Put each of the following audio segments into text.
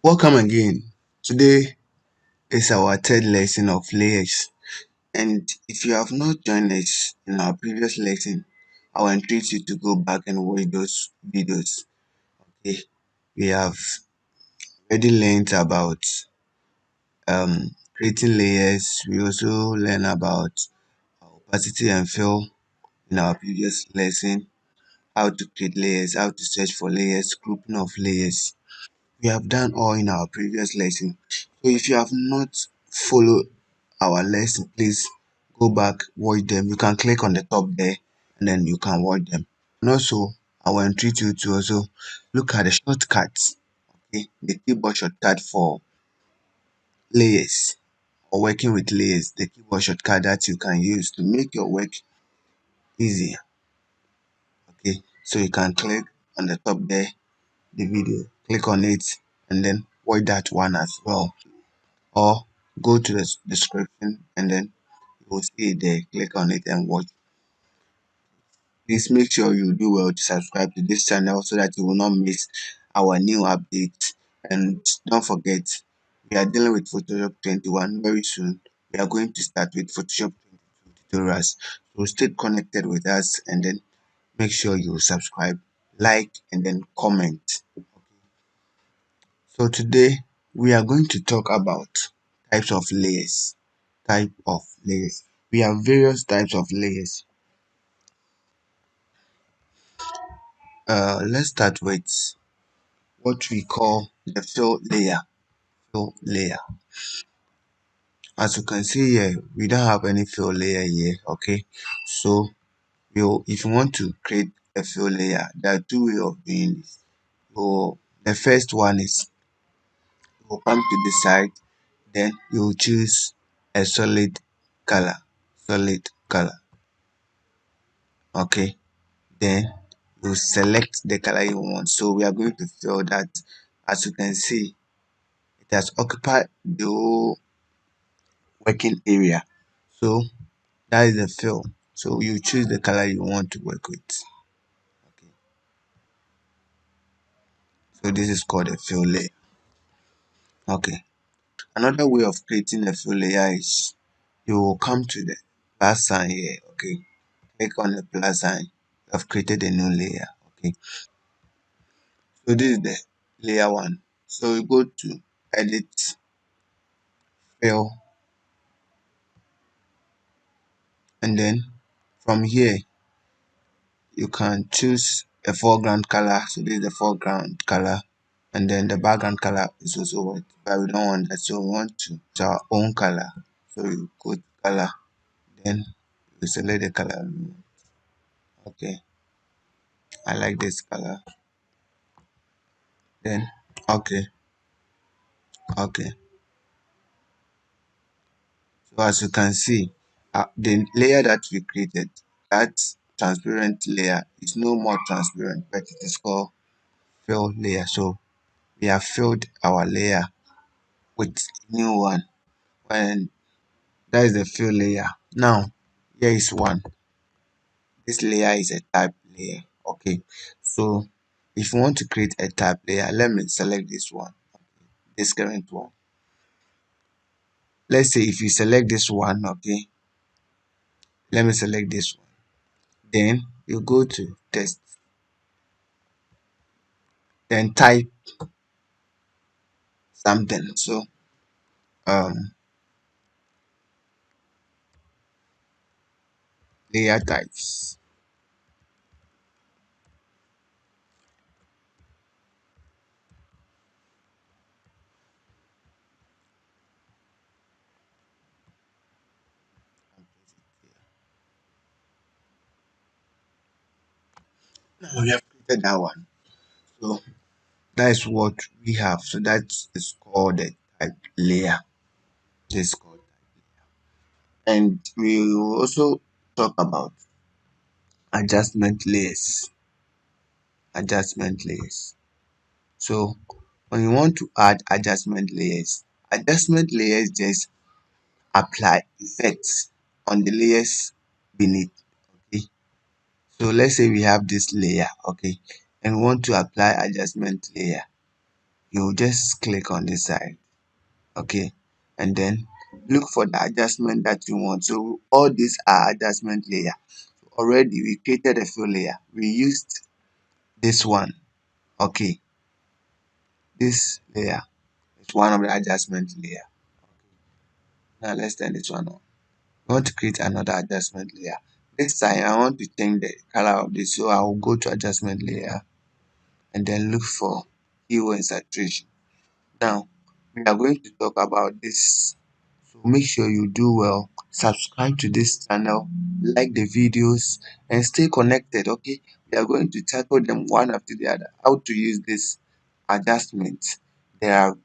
Welcome again. Today is our third lesson of layers. And if you have not joined us in our previous lesson, I will entreat you to go back and watch those videos. Okay. We have already learned about creating layers. We also learn about opacity and fill in our previous lesson, how to create layers, how to search for layers, grouping of layers. We have done all in our previous lesson. So if you have not followed our lesson, please go back, watch them. You can click on the top there and then you can watch them. And also, I will entreat you to also look at the shortcuts, okay? The keyboard shortcut for layers or working with layers, the keyboard shortcut that you can use to make your work easier. Okay, so you can click on the top there, the video, click on it, and then watch that one as well. Or go to the description and then you will see it there. Click on it and watch. Please make sure you do well to subscribe to this channel so that you will not miss our new updates. And don't forget, we are dealing with Photoshop 21 very soon. We are going to start with Photoshop 22 tutorials. So stay connected with us and then make sure you subscribe, like, and then comment. So today we are going to talk about types of layers. Type of layers. We have various types of layers. Let's start with what we call the fill layer. Fill layer. As you can see here, we don't have any fill layer here. Okay, so if you want to create a fill layer, there are two ways of doing this. So the first one is you come to the side, then you choose a solid color. Solid color. Okay, then you select the color you want. So we are going to fill that. As you can see, it has occupied the whole working area. So that is the fill. So you choose the color you want to work with. Okay. So this is called a fill layer. Okay. Another way of creating a fill layer is you will come to the plus sign here. Okay. Click on the plus sign. You have created a new layer. Okay. So this is the layer one. So you go to edit, fill, and then from here you can choose a foreground color. So this is the foreground color, and then the background color is also white, but we don't want that, so we want to choose our own color. So you go to color, then you select the color. Okay, I like this color. Then okay, okay. So as you can see, the layer that we created, that transparent layer, is no more transparent, but it is called fill layer. So we have filled our layer with new one, and that is the fill layer. Now here is one. This layer is a type layer. Okay, so if you want to create a type layer, let me select this one, this current one. Let's say if you select this one, okay, let me select this one. Then you go to text, then type something. So um layer types. Now we have created that one. So that is what we have. So that is called the type layer. This is called, and we will also talk about adjustment layers. Adjustment layers. So when you want to add adjustment layers just apply effects on the layers beneath. Okay. So let's say we have this layer, okay, and we want to apply adjustment layer. you just click on this side, okay, and then look for the adjustment that you want. So all these are adjustment layer. Already we created a fill layer, we used this one, okay. This layer is one of the adjustment layer. Now let's turn this one on. I want to create another adjustment layer. This time I want to change the color of this, so I will go to adjustment layer and then look for hue and saturation. Now we are going to talk about this, so make sure you do well, subscribe to this channel, like the videos, and stay connected, okay. We are going to tackle them one after the other, how to use this adjustment. There are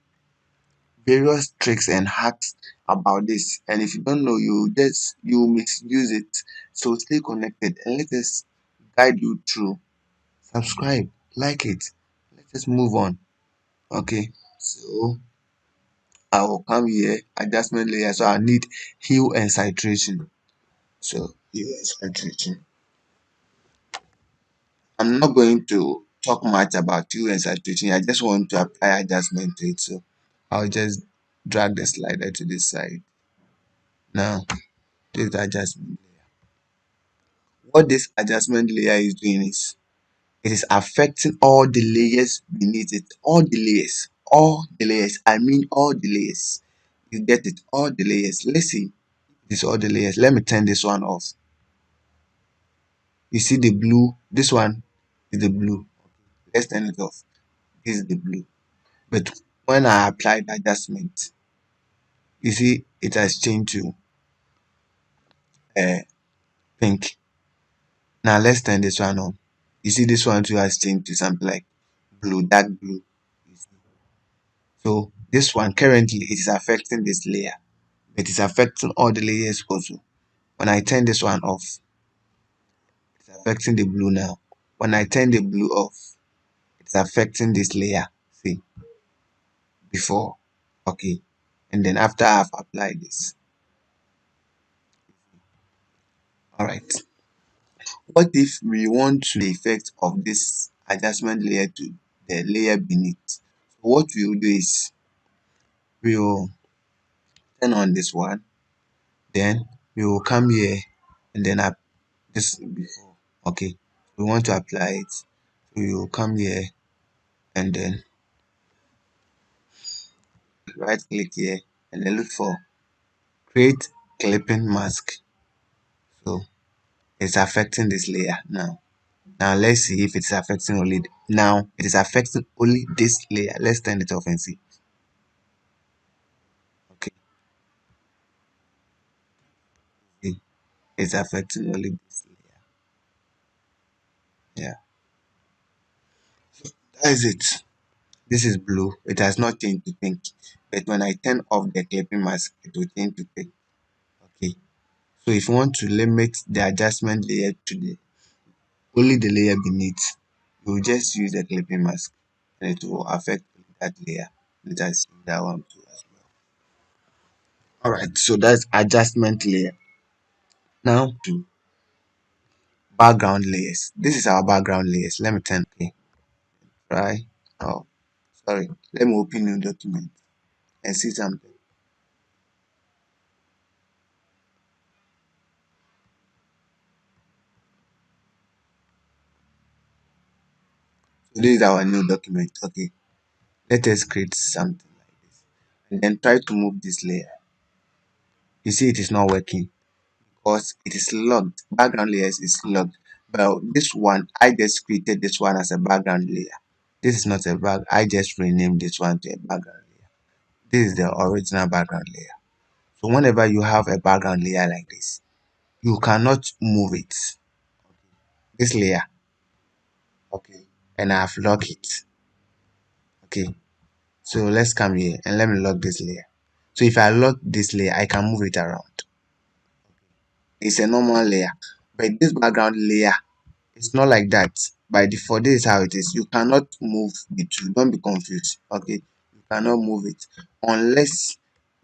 various tricks and hacks about this, and if you don't know, you misuse it. So stay connected and let us guide you through. Subscribe, like it, let us move on, okay. So I will come here, adjustment layer, so I need hue and saturation. So hue and saturation, I'm not going to talk much about hue and saturation, I just want to apply adjustment to it. So I'll just drag the slider to this side. Now this adjustment, what this adjustment layer is doing is it is affecting all the layers beneath it. All the layers, I mean all the layers. You get it? All the layers. Let's see. This all the layers. Let me turn this one off. You see the blue? This one is the blue. Let's turn it off. This is the blue. But when I apply the adjustment, you see it has changed to uh, pink. Now let's turn this one on. You see this one too has changed to something like blue, dark blue. So this one currently it is affecting this layer. It is affecting all the layers also. When I turn this one off, it's affecting the blue now. When I turn the blue off, it's affecting this layer. See, before. Okay. And then after I've applied this. Alright. What if we want to the effect of this adjustment layer to the layer beneath? So what we will do is we will turn on this one, then we will come here and then up this before. Okay. We want to apply it. So we will come here and then right click here and then look for create clipping mask. So it's affecting this layer now. Now let's see if it's affecting only now it is affecting only this layer. Let's turn it off and see. Okay, see, it's affecting only this layer. Yeah, that is it. This is blue. It has not changed to pink. But when I turn off the clipping mask, it will change to pink. Okay. So if you want to limit the adjustment layer to the only the layer beneath, you will just use the clipping mask and it will affect that layer. Let us see that one too as well. Alright, so that's adjustment layer. Now to background layers. This is our background layers. Let me turn okay. Right. Oh, sorry. Let me open new document and see something. So this is our new document. Okay. Let us create something like this. And then try to move this layer. You see it is not working because it is logged. Background layers is logged. But this one, I just created this one as a background layer. This is not a bag. I just renamed this one to a background layer. This is the original background layer. So whenever you have a background layer like this, you cannot move it. This layer, okay, and I've locked it. Okay, so let's come here and let me lock this layer. So if I lock this layer, I can move it around. It's a normal layer, but this background layer it's not like that. By default, this is how it is. You cannot move the two. Don't be confused. Okay, you cannot move it unless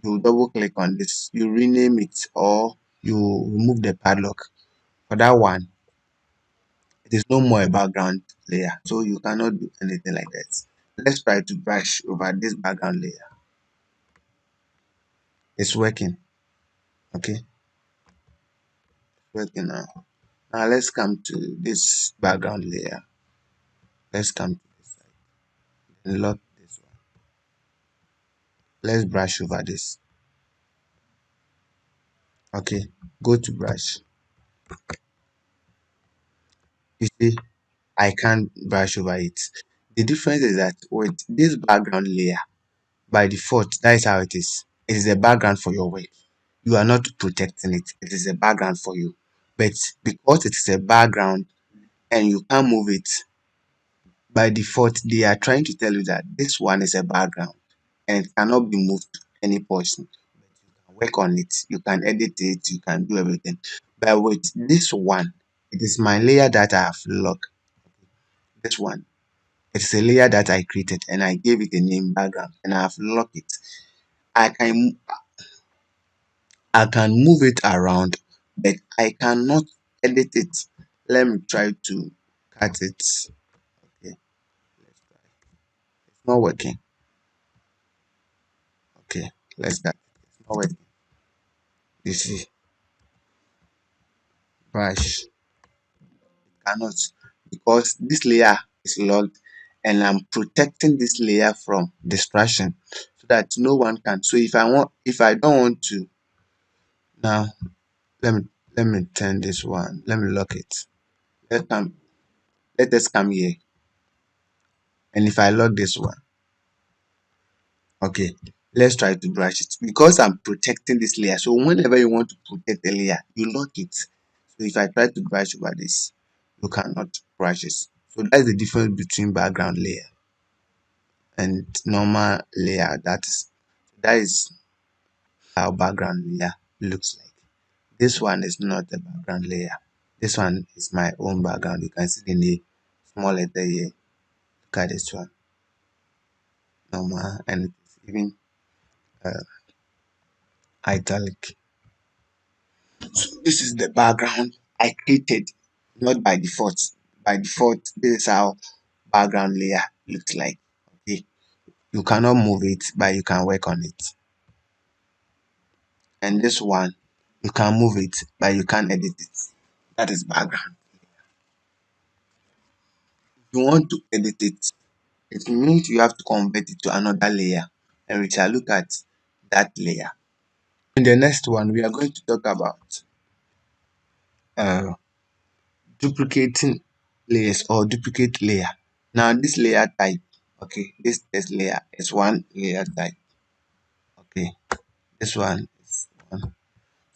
you double click on this, you rename it, or you remove the padlock. For that one, it is no more a background layer, so you cannot do anything like that. Let's try to brush over this background layer. It's working. Okay, it's working now. Now let's come to this background layer. Let's come to this side and lock this one. Let's brush over this. Okay, go to brush. You see, I can't brush over it. The difference is that with this background layer, by default, that is how it is. It is a background for your work. You are not protecting it. It is a background for you. But because it is a background and you can't move it, by default, they are trying to tell you that this one is a background and it cannot be moved to any portion. Work on it. You can edit it. You can do everything. But with this one, it is my layer that I have locked. This one, it's a layer that I created and I gave it a name background and I have locked it. I can I can move it around, but I cannot edit it. Let me try to cut it. Okay, let's try. It's not working. Okay, let's cut it. It's not working. You see, brush cannot because this layer is locked and I'm protecting this layer from distraction so that no one can. So if I don't want to now, let me let me turn this one. Let me lock it. Let come let us come here. And if I lock this one, okay, let's try to brush it because I'm protecting this layer. So whenever you want to protect a layer, you lock it. So if I try to brush over this, you cannot brush it. So that's the difference between background layer and normal layer. That is how background layer looks like. This one is not a background layer. This one is my own background. You can see the name small letter here. Look at this one, normal, and it's even uh, italic. So this is the background I created, not by default. By default, this is how background layer looks like. Okay, you cannot move it, but you can work on it. And this one, you can move it, but you can't edit it. That is background. If you want to edit it, it means you have to convert it to another layer, and we shall look at that layer. In the next one, we are going to talk about uh, duplicating layers or duplicate layer. Now this layer type, okay, this text layer is one layer type. Okay, this one is one.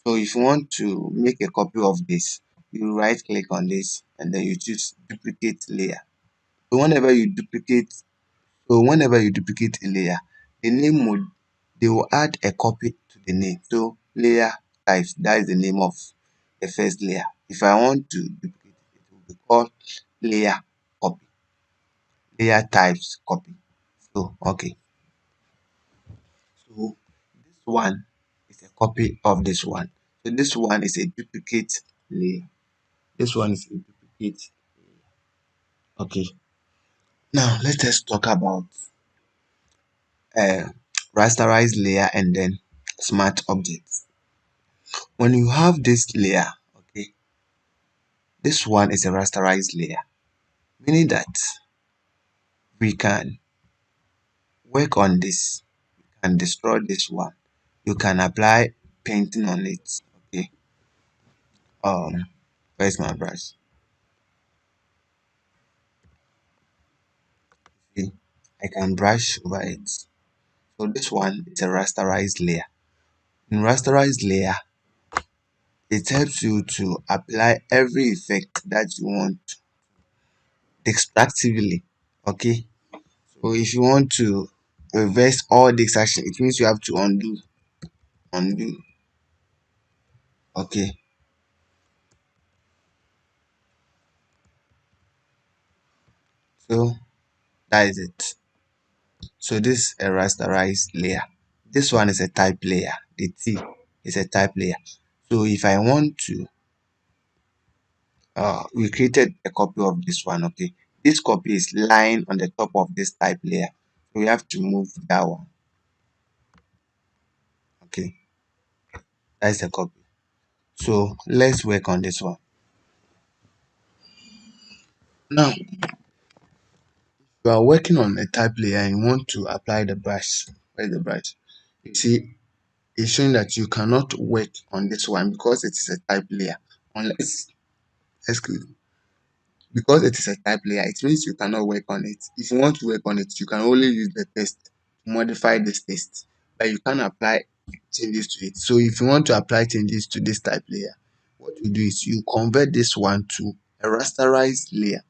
So if you want to make a copy of this, you right click on this and then you choose duplicate layer. So whenever you duplicate a layer, the name would they will add a copy to the name. So layer types, that is the name of the first layer. If I want to duplicate it, it will be called layer copy, layer types copy. So okay, so this one is a copy of this one. So this one is a duplicate layer. This one is a duplicate. Okay. Now let us talk about uh, rasterized layer and then smart objects. When you have this layer, okay, this one is a rasterized layer, meaning that we can work on this, you can destroy this one, you can apply painting on it. Okay, where's my brush? See, I can brush over it. So this one is a rasterized layer. In rasterized layer, it helps you to apply every effect that you want extractively. Okay, so if you want to reverse all this action, it means you have to undo. Okay, so that is it. So this is a rasterized layer. This one is a type layer. The T is a type layer. So if I want to we created a copy of this one. Okay, this copy is lying on the top of this type layer. So we have to move that one. Okay, that's the copy. So let's work on this one. Now, you are working on a type layer and you want to apply the brush. Where's the brush? You see, it's showing that you cannot work on this one because it is a type layer. Unless, excuse me, because it is a type layer, it means you cannot work on it. If you want to work on it, you can only use the text to modify this text, but you can't apply changes to it. So if you want to apply changes to this type layer, what you do is you convert this one to a rasterized layer.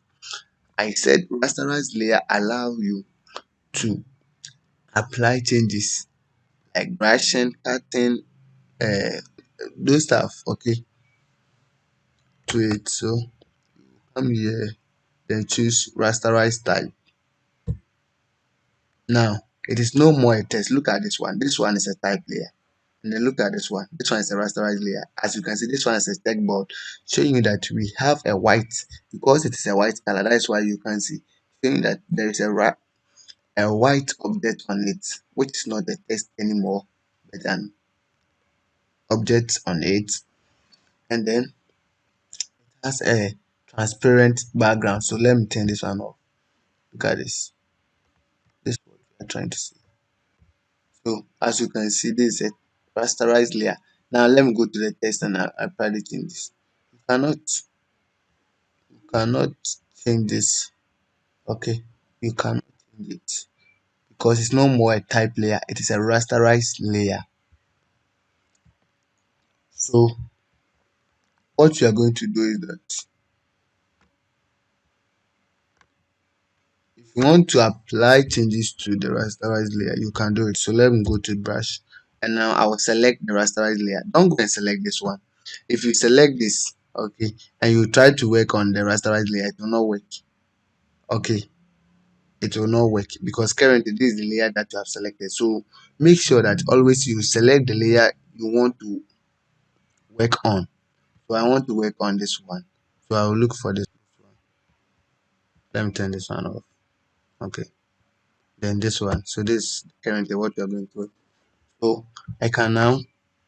I said rasterized layer allow you to apply changes like brushing, cutting, uh, those stuff, okay, to it. So come here, then choose rasterized type. Now it is no more a text. Look at this one. This one is a type layer. And then look at this one. This one is a rasterized layer. As you can see, this one is a checkboard showing you that we have a white because it is a white color. That is why you can see showing that there is a white object on it, which is not a text anymore, but an object on it. And then has a transparent background. So let me turn this one off. Look at this. This is what we are trying to see. So as you can see, this is a rasterized layer. Now let me go to the text and apply the changes. You cannot change this. Okay, you cannot change it because it's no more a type layer. It is a rasterized layer. So what you are going to do is that if you want to apply changes to the rasterized layer, you can do it. So let me go to brush, and now I will select the rasterized layer. Don't go and select this one. If you select this, okay, and you try to work on the rasterized layer, it will not work. Okay, it will not work because currently this is the layer that you have selected. So make sure that always you select the layer you want to work on. So I want to work on this one. So I will look for this one. Let me turn this one off. Okay. Then this one. So this is currently what we are going to work. So I can now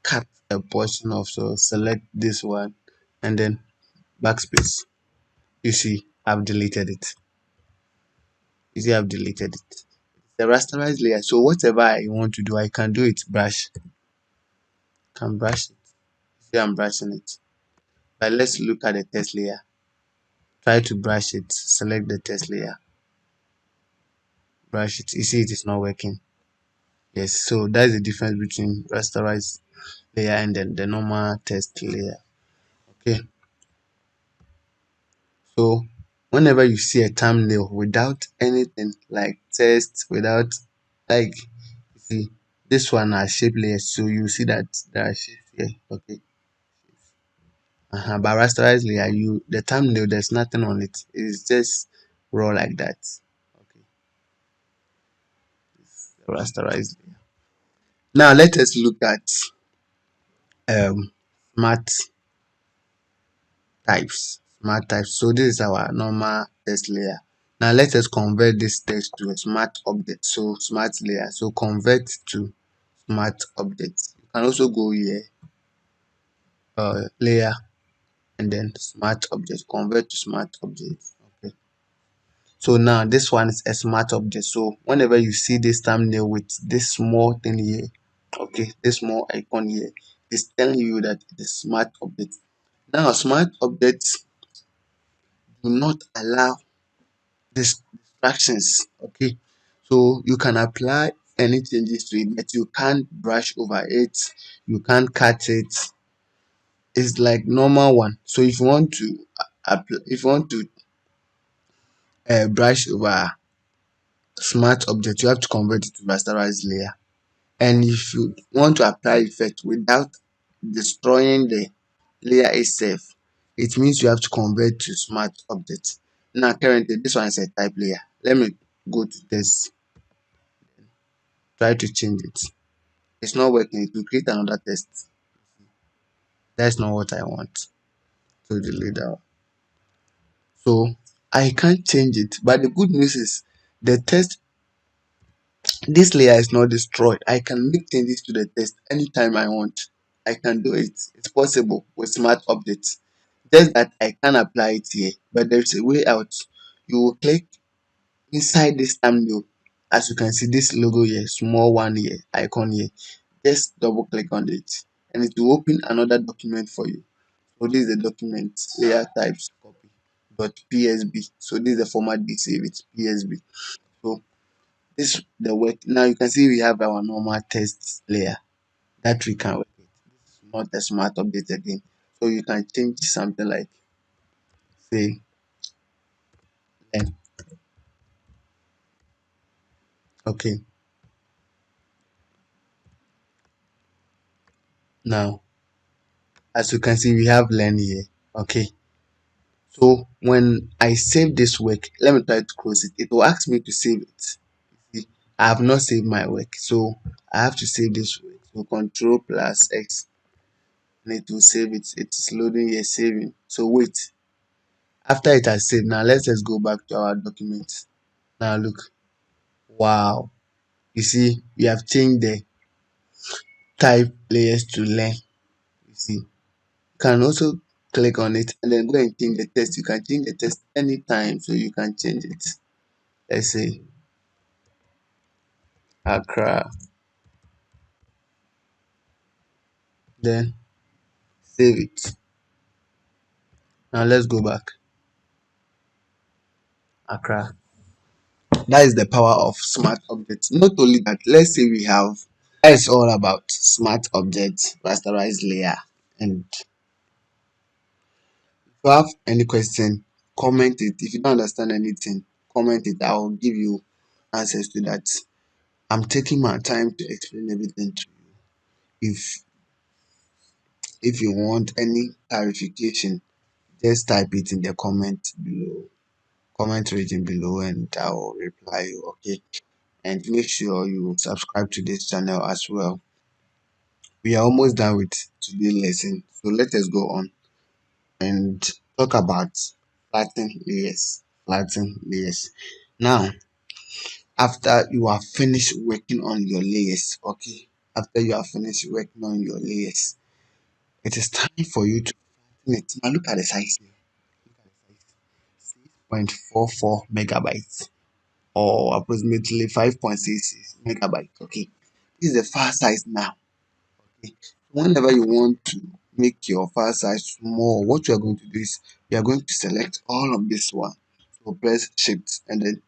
cut a portion of, so select this one and then backspace. You see I've deleted it. You see I've deleted it. The rasterized layer. So whatever I want to do, I can do it brush. Can brush it. See I'm brushing it. But let's look at the text layer. Try to brush it. Select the text layer. Brush it. You see it is not working. Yes, so that's the difference between rasterized layer and then the normal text layer. Okay, so whenever you see a thumbnail without anything like text, without like, you see this one has shape layers, so you see that there are shapes here. Okay, but rasterized layer, you the thumbnail there's nothing on it. It's just raw like that. Okay, rasterized layer. Now let us look at smart types. Smart types. So this is our normal text layer. Now let us convert this text to a smart object. So smart layer. So convert to smart object. You can also go here, layer, and then smart object. Convert to smart object. Okay. So now this one is a smart object. So whenever you see this thumbnail with this small thing here, okay, this small icon here, it's telling you that it is smart object. Now smart objects do not allow distractions. Okay, so you can apply any changes to it, but you can't brush over it, you can't cut it. It's like normal one. So if you want to brush over smart object, you have to convert it to rasterized layer. And if you want to apply effect without destroying the layer itself, it means you have to convert to smart object. Now currently this one is a type layer. Let me go to this, try to change it. It's not working. It will create another test. That's not what I want. So delete that. So I can't change it. But the good news is the text, this layer is not destroyed. I can make changes to the text anytime I want. I can do it. It's possible with smart updates. Just that I can't apply it here. But there's a way out. You will click inside this thumbnail. As you can see, this logo here, small one here, icon here. Just double click on it and it will open another document for you. So this is the document layer types copy dot psb. So this is the format they save it, psb. So this the work. Now you can see we have our normal text layer that we can work with. This is not a smart update again. So you can change something like, say, length. Okay. Now as you can see we have learn here. Okay. So when I save this work, let me try to close it. It will ask me to save it. See, I have not saved my work, so I have to save this work. So Control plus X, and it will save it. It is loading here, saving. So wait. After it has saved, now let's just go back to our document. Now look. Wow. You see, we have changed the type layers to learn. You see, you can also click on it and then go and change the text. You can change the text anytime, so you can change it. Let's say Accra, then save it. Now let's go back. Accra. That is the power of smart objects. Not only that, let's say we have, it's all about smart objects, rasterized layer. And if you have any question, comment it. If you don't understand anything, comment it. I will give you answers to that. I'm taking my time to explain everything to you. If you want any clarification, just type it in the comment region below, and I will reply you. Okay. And make sure you subscribe to this channel as well. We are almost done with today's lesson, so let us go on and talk about flatten layers. Flatten layers. Now, after you are finished working on your layers, okay, after you are finished working on your layers, it is time for you to flatten it. Now look at the size here. Look at the size. 6.44 megabytes, or approximately 5.66 megabytes. Okay, this is the file size now. Okay. Whenever you want to make your file size small, what you are going to do is you are going to select all of this one. So press shift and then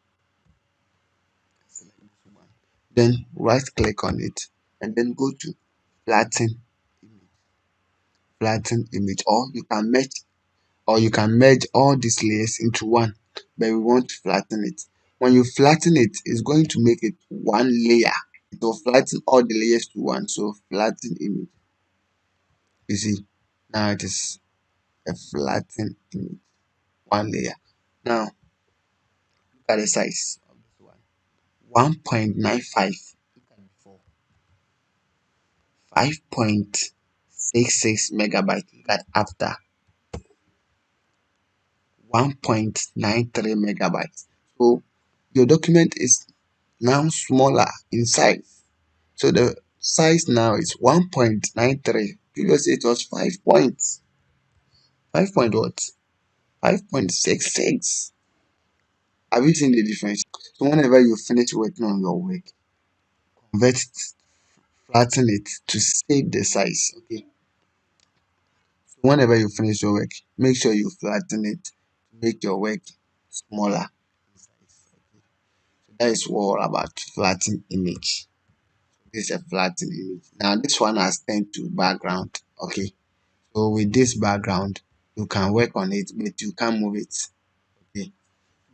select this one. Then right click on it and then go to flatten image. Flatten image, or you can merge all these layers into one, but we want to flatten it. When you flatten it, it's going to make it one layer. It will flatten all the layers to one. So flatten image. You see, now it is a flattened image, one layer. Now look at the size of this one. 1.95. Look at before. 5.66 megabyte. Look at after. 1.93 megabytes. So your document is now smaller in size. So the size now is 1.93. Previously it was 5 point what? 5.66. Have you seen the difference? So whenever you finish working on your work, convert it, flatten it to save the size. Okay. So whenever you finish your work, make sure you flatten it to make your work smaller in size. Okay. So that is all about flatten image. This is a flatten image. Now this one has turned to background. Okay. So with this background, you can work on it, but you can't move it. Okay.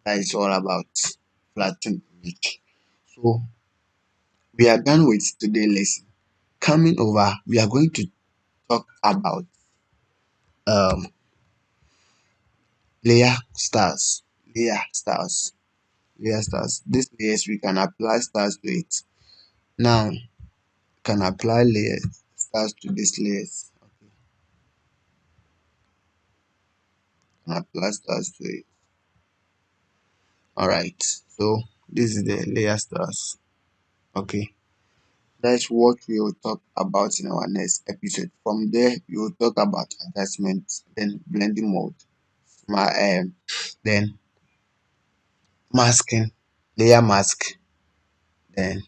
That is all about flatten image. So we are done with today's lesson. Coming over, we are going to talk about um layer styles. Layer styles. Layer styles. This layers we can apply styles to it. Now can apply layer styles to these layers. Okay. Can apply styles to it. All right. So this is the layer stars. Okay. That's what we will talk about in our next episode. From there, we will talk about attachment, then blending mode, then masking, layer mask. Then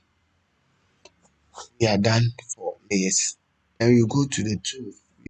we are done for layers. Then we go to the tools.